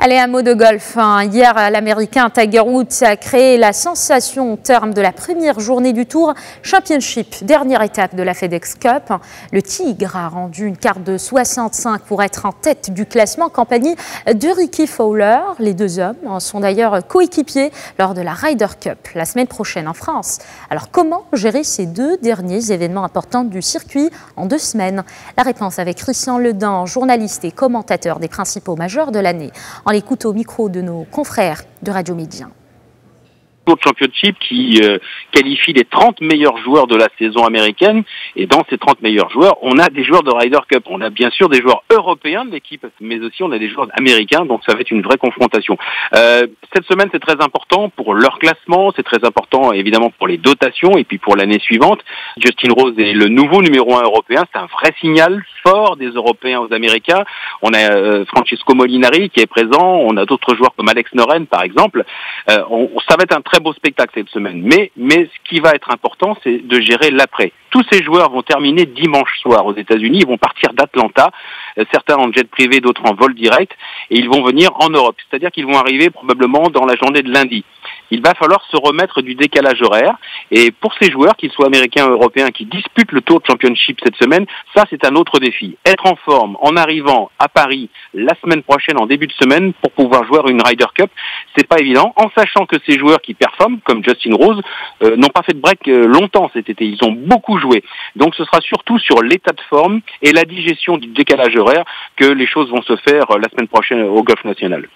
Allez, un mot de golf. Hier, l'Américain Tiger Woods a créé la sensation au terme de la première journée du Tour Championship, dernière étape de la FedEx Cup. Le Tigre a rendu une carte de 65 pour être en tête du classement en compagnie de Rickie Fowler. Les deux hommes sont d'ailleurs coéquipiers lors de la Ryder Cup la semaine prochaine en France. Alors, comment gérer ces deux derniers événements importants du circuit en 2 semaines? La réponse avec Christian Ledan, journaliste et commentateur des principaux majeurs de l'année. On l'écoute au micro de nos confrères de Radio Médien. Tour Championship qui qualifie les 30 meilleurs joueurs de la saison américaine, et dans ces 30 meilleurs joueurs, on a des joueurs de Ryder Cup, on a bien sûr des joueurs européens de l'équipe, mais aussi on a des joueurs américains, donc ça va être une vraie confrontation. Cette semaine c'est très important pour leur classement, c'est très important évidemment pour les dotations et puis pour l'année suivante. Justin Rose est le nouveau numéro 1 européen, c'est un vrai signal fort des Européens aux Américains. On a Francesco Molinari qui est présent, on a d'autres joueurs comme Alex Noren par exemple. Ça va être un très beau spectacle cette semaine, mais ce qui va être important, c'est de gérer l'après. Tous ces joueurs vont terminer dimanche soir aux États-Unis, ils vont partir d'Atlanta, certains en jet privé, d'autres en vol direct, et ils vont venir en Europe, c'est-à-dire qu'ils vont arriver probablement dans la journée de lundi. Il va falloir se remettre du décalage horaire, et pour ces joueurs, qu'ils soient américains ou européens, qui disputent le Tour Championship cette semaine, ça c'est un autre défi. Être en forme en arrivant à Paris la semaine prochaine, en début de semaine, pour pouvoir jouer une Ryder Cup, c'est pas évident, en sachant que ces joueurs qui performent, comme Justin Rose, n'ont pas fait de break longtemps cet été, ils ont beaucoup joué. Donc ce sera surtout sur l'état de forme et la digestion du décalage horaire que les choses vont se faire la semaine prochaine au Golf National.